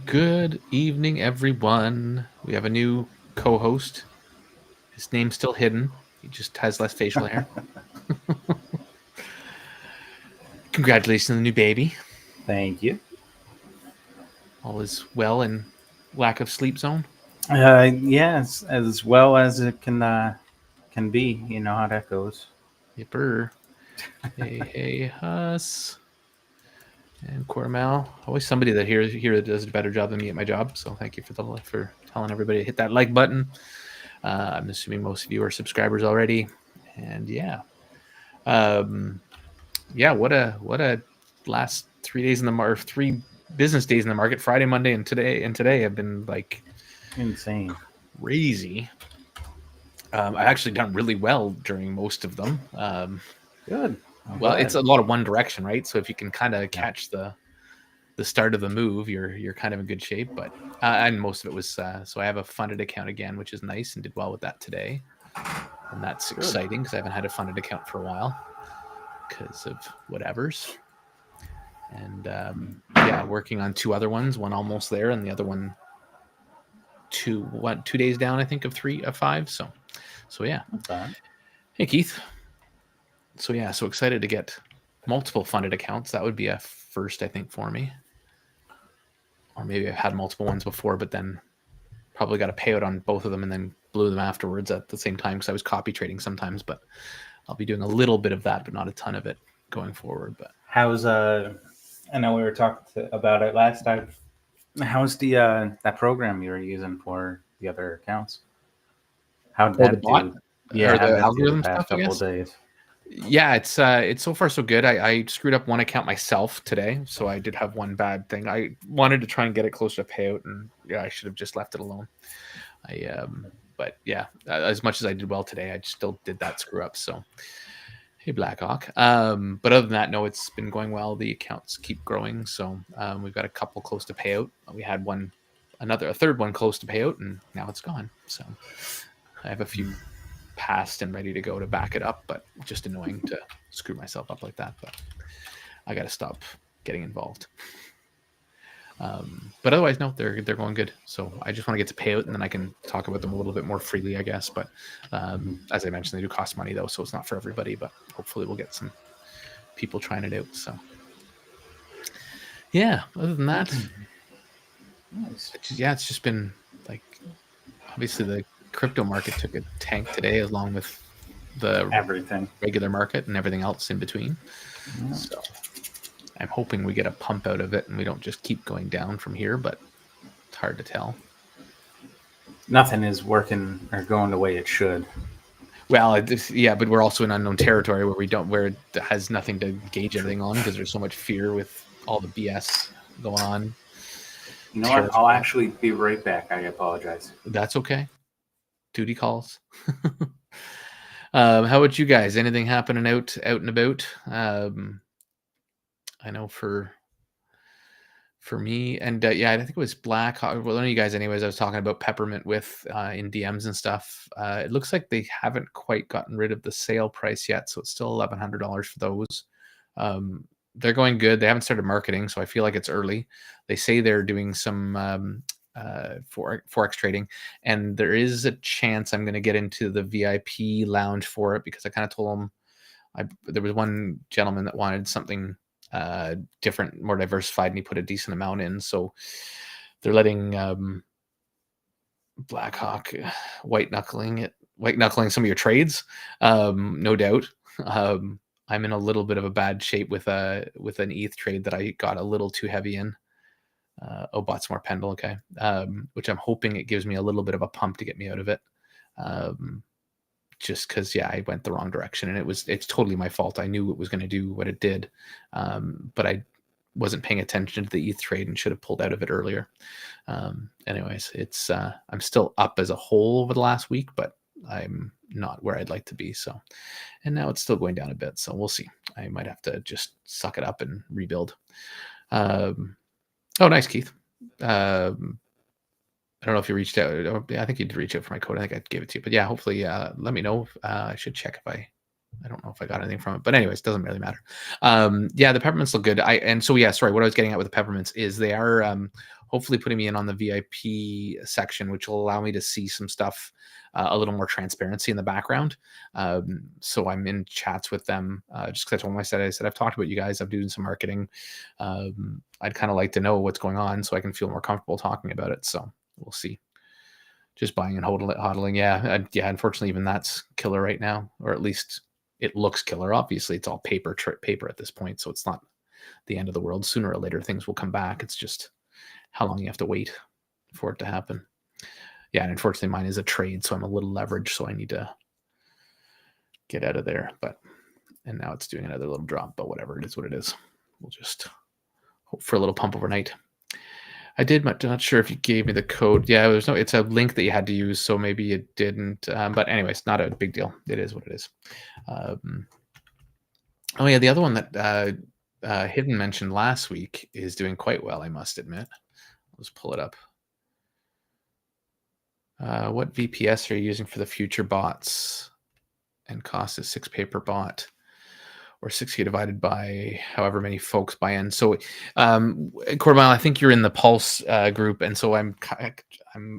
Good evening, everyone. We have a new co-host. His name's still hidden. He just has less facial hair. Congratulations on the new baby. Thank you. All is well in lack of sleep zone. Yes, as well as it can be. You know how that goes. Yipper. Hey, Huss. And Cormal. Always somebody that here that does a better job than me at my job. So thank you for telling everybody to hit that like button. I'm assuming most of you are subscribers already. And yeah. What a last 3 days in the market, 3 business days in the market. Friday, Monday, and today have been like Insane. crazy. I actually done really well during most of them. Good. Well, it's a lot of one direction, right? So if you can kind of catch the start of the move, you're kind of in good shape. But and most of it was so I have a funded account again, which is nice, and did well with that today, and that's exciting because I haven't had a funded account for a while because of whatever's. And working on 2 other ones, one almost there, and the other one 2 days down, I think, of 5. So yeah. Hey, Keith. So yeah, so excited to get multiple funded accounts. That would be a first, I think, for me. Or maybe I've had multiple ones before, but then probably got a payout on both of them and then blew them afterwards at the same time because I was copy trading sometimes. But I'll be doing a little bit of that, but not a ton of it going forward. But how's I know we were talking about it last time. How's the that program you were using for the other accounts? How did that do? Yeah, how the did that do algorithm the past stuff, I couple guess. days? Yeah, it's so far so good. I screwed up one account myself today, so I did have one bad thing. I wanted to try and get it closer to payout, and yeah, I should have just left it alone. But yeah, as much as I did well today, I still did that screw up. So hey, Blackhawk. But other than that, no, it's been going well. The accounts keep growing, so we've got a couple close to payout. We had a third one close to payout, and now it's gone. So I have a few passed and ready to go to back it up, but just annoying to screw myself up like that. But I got to stop getting involved. But otherwise, no, they're going good. So I just want to get to payout, and then I can talk about them a little bit more freely, I guess. But as I mentioned, they do cost money though, so it's not for everybody. But hopefully, we'll get some people trying it out. So yeah, other than that, nice. It's just been like obviously the crypto market took a tank today, along with the regular market and everything else in between. Yeah. So I'm hoping we get a pump out of it and we don't just keep going down from here, but it's hard to tell. Nothing is working or going the way it should. Well, but we're also in unknown territory where it has nothing to gauge everything on because there's so much fear with all the BS going on. You know what? I'll actually be right back. I apologize. That's okay. Duty calls. How about you guys? Anything happening out and about? I know for me, and I think it was Blackhawk. Well, one of you guys, anyways. I was talking about Peppermint with in DMs and stuff. It looks like they haven't quite gotten rid of the sale price yet, so it's still $1,100 for those. They're going good. They haven't started marketing, so I feel like it's early. They say they're doing some forex trading, and there is a chance I'm going to get into the VIP lounge for it because I kind of told them there was one gentleman that wanted something different, more diversified, and he put a decent amount in. So they're letting Blackhawk white knuckling some of your trades, no doubt. I'm in a little bit of a bad shape with an ETH trade that I got a little too heavy in. Bought some more Pendle, okay. Which I'm hoping it gives me a little bit of a pump to get me out of it. Just because, I went the wrong direction, and it's totally my fault. I knew it was going to do what it did, but I wasn't paying attention to the ETH trade and should have pulled out of it earlier. Anyways, it's I'm still up as a whole over the last week, but I'm not where I'd like to be. So, and now it's still going down a bit. So we'll see. I might have to just suck it up and rebuild. Oh, nice, Keith. I don't know if you reached out. I think you'd reach out for my code. I think I gave it to you. But yeah, hopefully let me know. I should check if I don't know if I got anything from it. But anyways, doesn't really matter. The peppermints look good. What I was getting at with the peppermints is they are hopefully putting me in on the VIP section, which will allow me to see some stuff, a little more transparency in the background. So I'm in chats with them, just because I told them, I said, I've talked about you guys. I'm doing some marketing. I'd kind of like to know what's going on so I can feel more comfortable talking about it. So we'll see. Just buying and hodling. Yeah. Unfortunately, even that's killer right now, or at least it looks killer. Obviously, it's all paper at this point, so it's not the end of the world. Sooner or later, things will come back. It's just how long you have to wait for it to happen. Yeah, and unfortunately, mine is a trade, so I'm a little leveraged, so I need to get out of there. And now it's doing another little drop, but whatever, it is what it is. We'll just hope for a little pump overnight. I did, but not sure if you gave me the code. Yeah, it's a link that you had to use, so maybe it didn't. But anyways, not a big deal. It is what it is. Oh yeah, the other one that Hidden mentioned last week is doing quite well, I must admit. Let's pull it up. What VPS are you using for the future bots? And cost is 6 pay per bot, or 6K divided by however many folks buy in. So, Corbin, I think you're in the Pulse group, and so I'm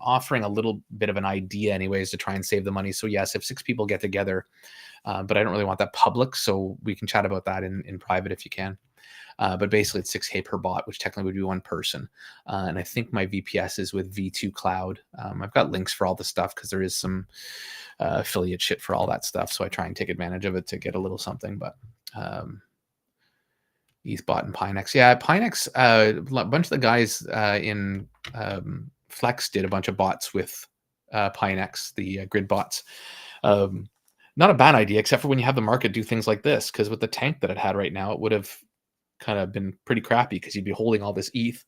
offering a little bit of an idea, anyways, to try and save the money. So yes, if 6 people get together, but I don't really want that public, so we can chat about that in private if you can. But basically, it's 6K per bot, which technically would be one person. And I think my VPS is with V2 Cloud. I've got links for all the stuff because there is some affiliate shit for all that stuff. So I try and take advantage of it to get a little something. But ETHBot and Pinex. Yeah, Pinex, a bunch of the guys in Flex did a bunch of bots with Pinex, the grid bots. Not a bad idea, except for when you have the market do things like this, because with the tank that it had right now, it would have kind of been pretty crappy because you'd be holding all this ETH.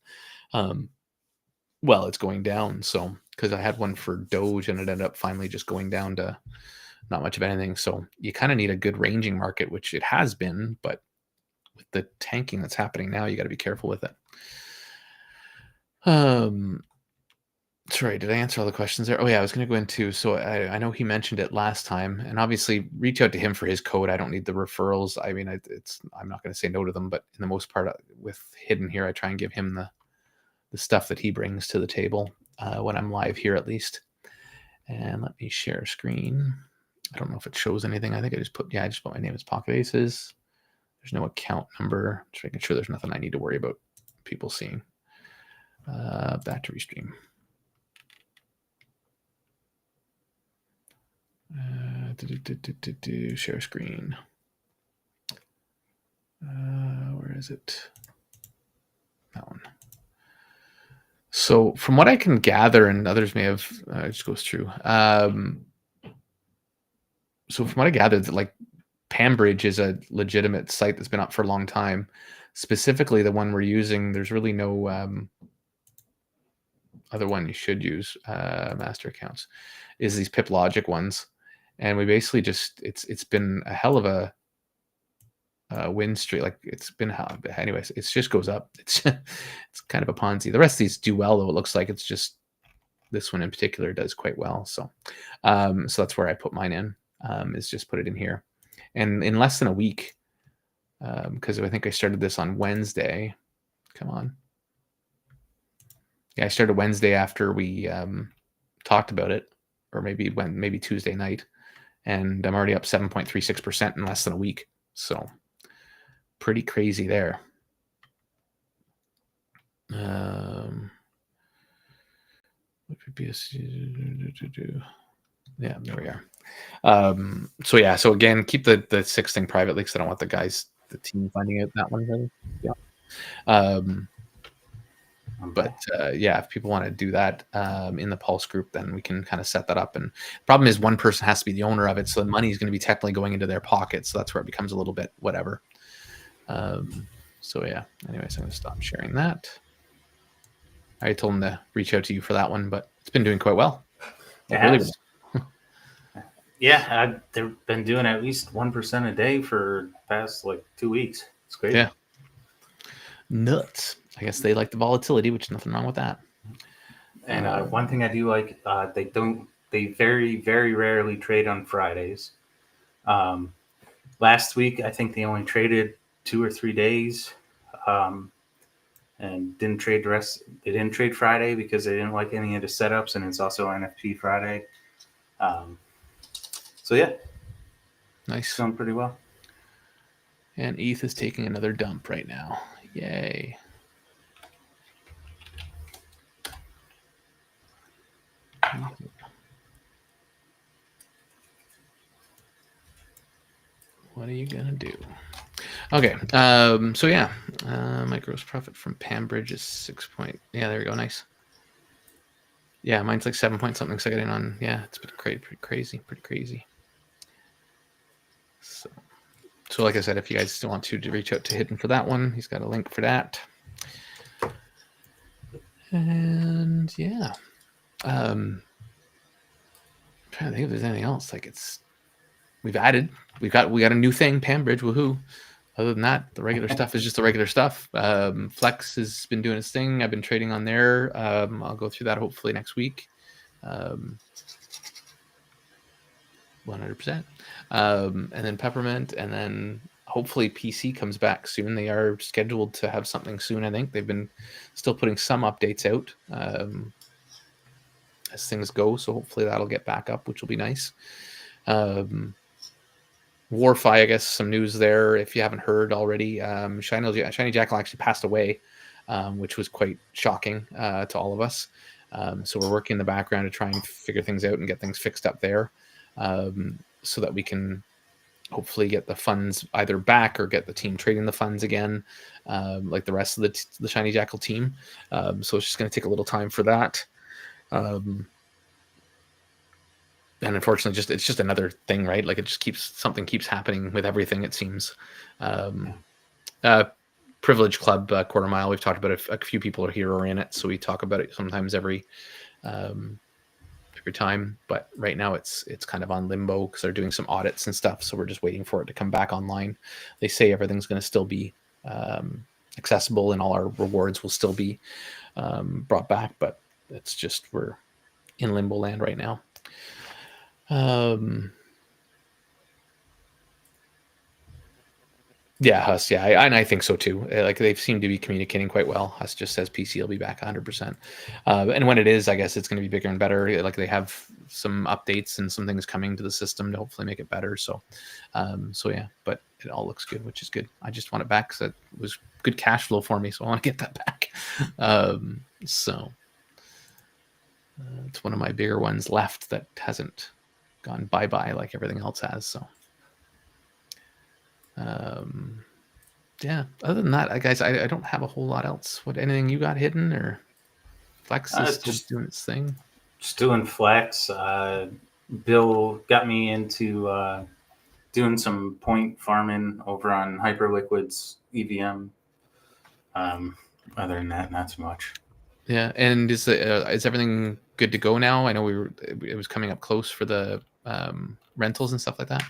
Well, it's going down. So, because I had one for Doge and it ended up finally just going down to not much of anything. So you kind of need a good ranging market, which it has been, but with the tanking that's happening now, you got to be careful with it. Sorry, did I answer all the questions there? Oh yeah, I was going to go into, so I know he mentioned it last time, and obviously reach out to him for his code. I don't need the referrals. I mean, I'm not going to say no to them, but in the most part with Hidden here, I try and give him the stuff that he brings to the table when I'm live here, at least. And let me share screen. I don't know if it shows anything. I think I just put my name as Pocket Aces. There's no account number. Just making sure there's nothing I need to worry about people seeing. Back to restream. Share screen. Where is it? That one. So from what I can gather, and others may have, it just goes through. So from what I gathered, that like Pambridge is a legitimate site that's been up for a long time. Specifically, the one we're using, there's really no other one you should use, master accounts, is these Pip Logic ones. And we basically just, it's been a hell of a win streak. Like it's been, anyways, it just goes up. It's kind of a Ponzi. The rest of these do well, though. It looks like it's just this one in particular does quite well. So, so that's where I put mine in, is just put it in here. And in less than a week, because I think I started this on Wednesday. Come on. Yeah, I started Wednesday after we talked about it, or maybe Tuesday night. And I'm already up 7.36% in less than a week. So pretty crazy there. What would be yeah, there we are. So yeah, so again, keep the 6 thing private because I don't want the team finding out that one. Really. Yeah. But yeah, if people want to do that in the Pulse group, then we can kind of set that up. And the problem is one person has to be the owner of it, so the money is going to be technically going into their pocket. So that's where it becomes a little bit whatever. So yeah, anyways, I'm going to stop sharing that. I told him to reach out to you for that one, but it's been doing quite well. Yeah, they've been doing at least 1% a day for the past like 2 weeks. It's great. Yeah. Nuts. I guess they like the volatility, which is nothing wrong with that. And one thing I do like, they very, very rarely trade on Fridays. Last week, I think they only traded 2 or 3 days. and didn't trade the rest. They didn't trade Friday because they didn't like any of the setups, and it's also NFP Friday. So yeah, Nice. it's going pretty well. And ETH is taking another dump right now. Yay. What are you gonna do? Okay. So yeah, my gross profit from Pambridge is 6 point. Yeah, there we go. Nice. Yeah, mine's like 7 point something. So getting on. Yeah, it's been pretty crazy. So like I said, if you guys still want to reach out to Hidden for that one, he's got a link for that. And yeah, I'm trying to think if there's anything else. Like we got a new thing, Pambridge, woohoo. Other than that, the regular stuff is just the regular stuff. Flex has been doing its thing. I've been trading on there. I'll go through that hopefully next week. 100%. And then Peppermint, and then hopefully PC comes back soon. They are scheduled to have something soon. I think they've been still putting some updates out as things go. So hopefully that'll get back up, which will be nice. Warfi, I guess some news there. If you haven't heard already, Shiny Jackal actually passed away, which was quite shocking to all of us. So we're working in the background to try and figure things out and get things fixed up there, so that we can hopefully get the funds either back or get the team trading the funds again, like the rest of the Shiny Jackal team. So it's just going to take a little time for that. And unfortunately, it's just another thing, right? Like something keeps happening with everything, it seems. Privilege Club quarter mile. We've talked about it. A few people are here or in it, so we talk about it sometimes every time. But right now, it's kind of on limbo because they're doing some audits and stuff. So we're just waiting for it to come back online. They say everything's going to still be accessible, and all our rewards will still be brought back. But it's just we're in limbo land right now. Yeah, Huss. Yeah, and I think so too. Like they seem to be communicating quite well. Huss just says PC will be back 100%, and when it is, I guess it's going to be bigger and better. Like they have some updates and some things coming to the system to hopefully make it better. So yeah, but it all looks good, which is good. I just want it back because it was good cash flow for me, so I want to get that back. So it's one of my bigger ones left that hasn't gone bye-bye like everything else has. So yeah, other than that, guys, I don't have a whole lot else. Anything you got hidden, or Flex is just doing its thing? Just doing Flex. Bill got me into doing some point farming over on Hyperliquid's EVM. Other than that, not so much. Yeah, and is everything good to go now? I know it was coming up close for the rentals and stuff like that.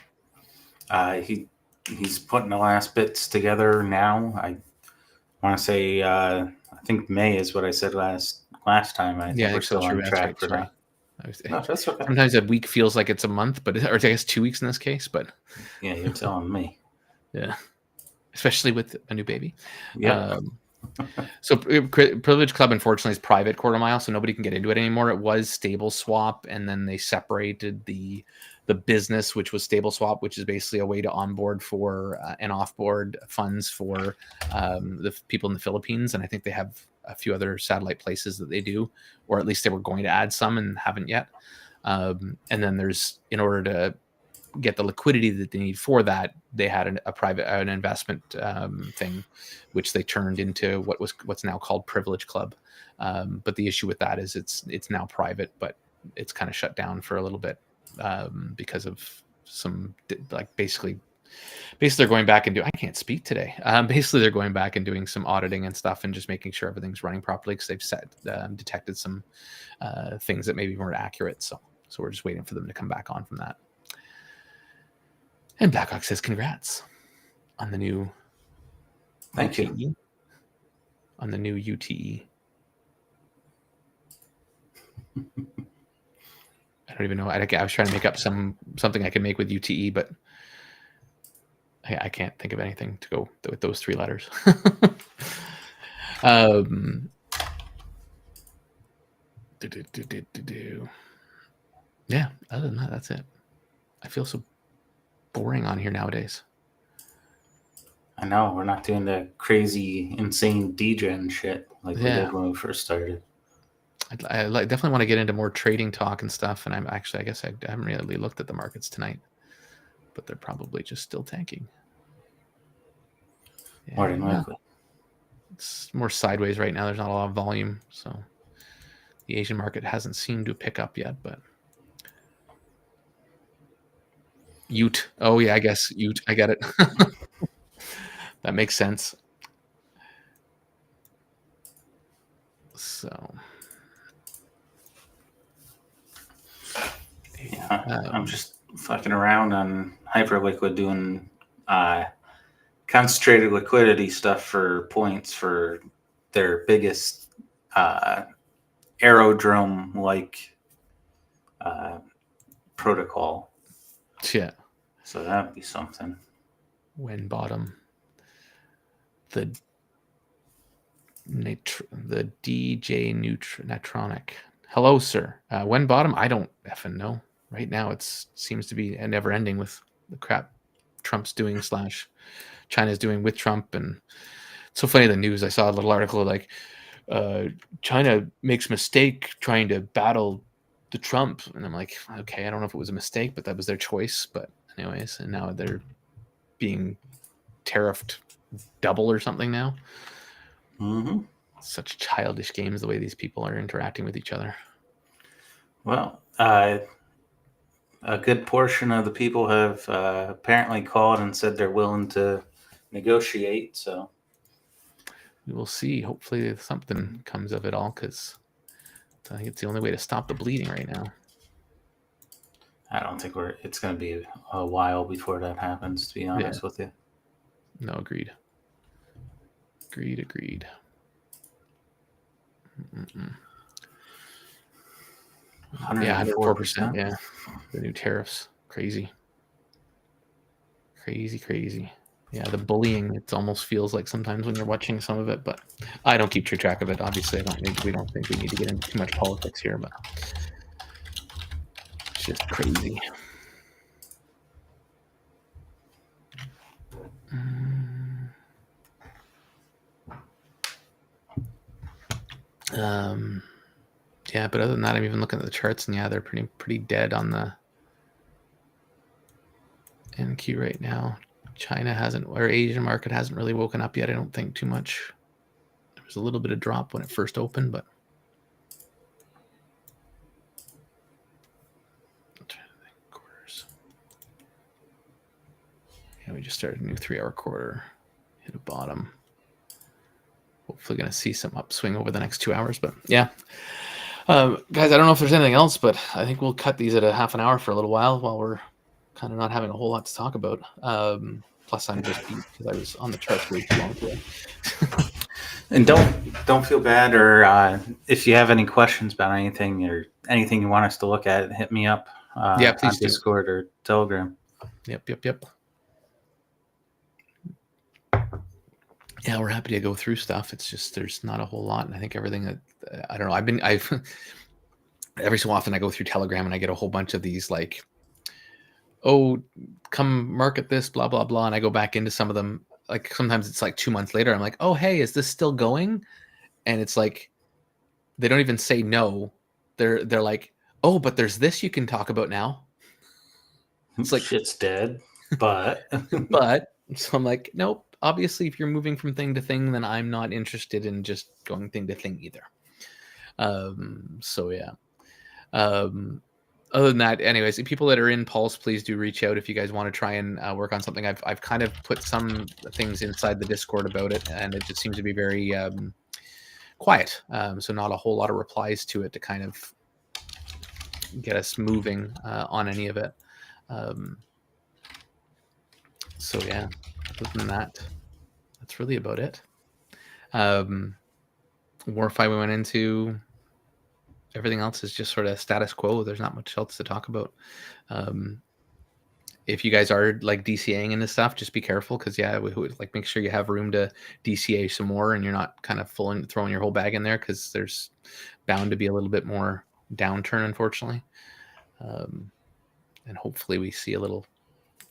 He's putting the last bits together now. I want to say I think May is what I said last time. I think we're still on track for that. No, that's okay. Sometimes a week feels like it's a month, or I guess 2 weeks in this case. But yeah, you're telling me. Yeah, especially with a new baby. Yeah. So Privilege Club, unfortunately, is private quarter mile, so nobody can get into it anymore. It was Stable Swap, and then they separated the business, which was Stable Swap, which is basically a way to onboard for and offboard funds for the people in the Philippines. And I think they have a few other satellite places that they do, or at least they were going to add some and haven't yet. And then there's, in order to get the liquidity that they need for that, they had an investment thing, which they turned into what's now called Privilege Club. But the issue with that is it's now private, but it's kind of shut down for a little bit because of some, like, basically they're going back and I can't speak today. Basically they're going back and doing some auditing and stuff and just making sure everything's running properly, because they've detected some things that maybe weren't accurate. So we're just waiting for them to come back on from that. And Blackhawk says, congrats on the new Thank UTE. you. On the new UTE. I don't even know. I was trying to make up something I could make with UTE, but I can't think of anything to go with those 3 letters. Um, Yeah, other than that, that's it. I feel so boring on here nowadays. I know we're not doing the crazy, insane DJ shit like we Yeah. did when we first started. I definitely want to get into more trading talk and stuff. And I guess I haven't really looked at the markets tonight, but they're probably just still tanking. More than likely. It's more sideways right now. There's not a lot of volume, so the Asian market hasn't seemed to pick up yet. But Ute. Oh yeah, I guess Ute. I get it. That makes sense. So. Yeah, I'm just fucking around on Hyperliquid doing concentrated liquidity stuff for points for their biggest aerodrome like protocol. Yeah. So that'd be something. When bottom. The DJ Neutronic. Hello, sir. When bottom? I don't effing know. Right now, it seems to be never ending with the crap Trump's doing / China's doing with Trump. And it's so funny, the news, I saw a little article like China makes mistake trying to battle the Trump. And I'm like, okay, I don't know if it was a mistake, but that was their choice. But anyways, and now they're being tariffed double or something now. Mm-hmm. Such childish games, the way these people are interacting with each other. Well, a good portion of the people have apparently called and said they're willing to negotiate. So we will see. Hopefully something comes of it all, because I think it's the only way to stop the bleeding right now. I don't think it's going to be a while before that happens, to be honest with you. No, agreed. Agreed. Yeah, 104%. Yeah, the new tariffs, crazy. Yeah, the bullying, it almost feels like sometimes when you're watching some of it, but I don't keep track of it. Obviously, we don't think we need to get into too much politics here, but it's just crazy. Yeah, but other than that, I'm even looking at the charts, and yeah, they're pretty dead on the NQ right now. China hasn't, or Asian market hasn't really woken up yet. I don't think too much. There was a little bit of drop when it first opened, but quarters. Yeah, we just started a new 3-hour quarter, hit a bottom. Hopefully going to see some upswing over the next 2 hours, but yeah. Guys, I don't know if there's anything else, but I think we'll cut these at a half an hour for a little while we're kind of not having a whole lot to talk about. Plus, I'm just beat because I was on the charts way too long today. And don't feel bad, or if you have any questions about anything or anything you want us to look at, hit me up on Discord or Telegram. Yep. Yeah, we're happy to go through stuff. It's just there's not a whole lot, and I think everything that I don't know. I've every so often I go through Telegram and I get a whole bunch of these like, oh, come market this, blah blah blah, and I go back into some of them. Like sometimes it's like 2 months later, I'm like, oh hey, is this still going? And it's like they don't even say no. They're like, oh, but there's this you can talk about now. It's like shit's dead, but so I'm like, nope. Obviously, if you're moving from thing to thing, then I'm not interested in just going thing to thing either. So yeah. Other than that, anyways, people that are in Pulse, please do reach out if you guys want to try and work on something. I've kind of put some things inside the Discord about it, and it just seems to be very quiet. So not a whole lot of replies to it to kind of get us moving on any of it. So yeah, other than that, that's really about it. Warfi we went into. Everything else is just sort of status quo. There's not much else to talk about. if you guys are like DCAing into stuff, just be careful because we like make sure you have room to DCA some more and you're not kind of throwing your whole bag in there because there's bound to be a little bit more downturn, unfortunately. And hopefully we see a little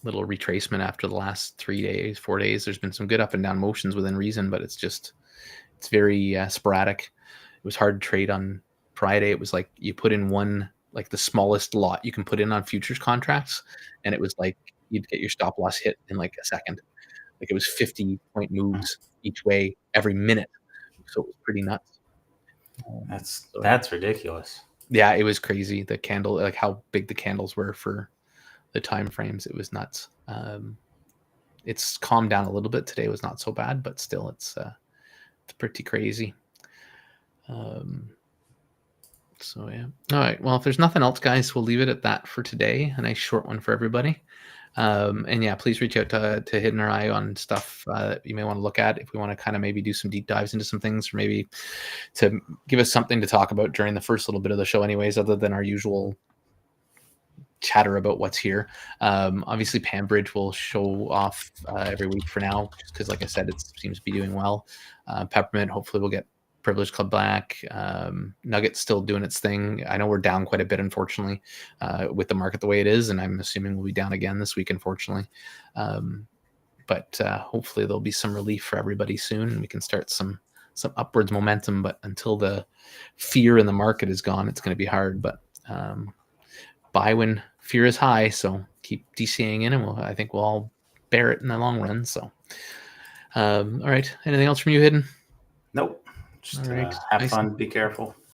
retracement after the last 3 days, 4 days. There's been some good up and down motions within reason, but it's very sporadic. It was hard to trade on Friday. It was like you put in one, like the smallest lot you can put in on futures contracts, and it was like you'd get your stop loss hit in like a second. Like it was 50-point moves each way every minute, so it was pretty nuts. That's ridiculous. Yeah, it was crazy. The candle, like how big the candles were for the time frames, it was nuts. It's calmed down a little bit today. It was not so bad, but still, it's pretty crazy. So yeah. All right. Well, if there's nothing else, guys, we'll leave it at that for today. A nice short one for everybody. And yeah, please reach out to Hidden our Eye on stuff that you may want to look at if we want to kind of maybe do some deep dives into some things, or maybe to give us something to talk about during the first little bit of the show anyways, other than our usual chatter about what's here. Obviously PanBridge will show off every week for now, just because like I said, it seems to be doing well. Peppermint, hopefully we'll get Privilege Club back. Nugget's still doing its thing. I know we're down quite a bit, unfortunately, with the market the way it is, and I'm assuming we'll be down again this week, unfortunately. But hopefully there'll be some relief for everybody soon, and we can start some upwards momentum. But until the fear in the market is gone, it's going to be hard. But buy when fear is high, so keep DCing in, and I think we'll all bear it in the long run. So, all right. Anything else from you, Hidden? Nope. Just have fun. Be careful.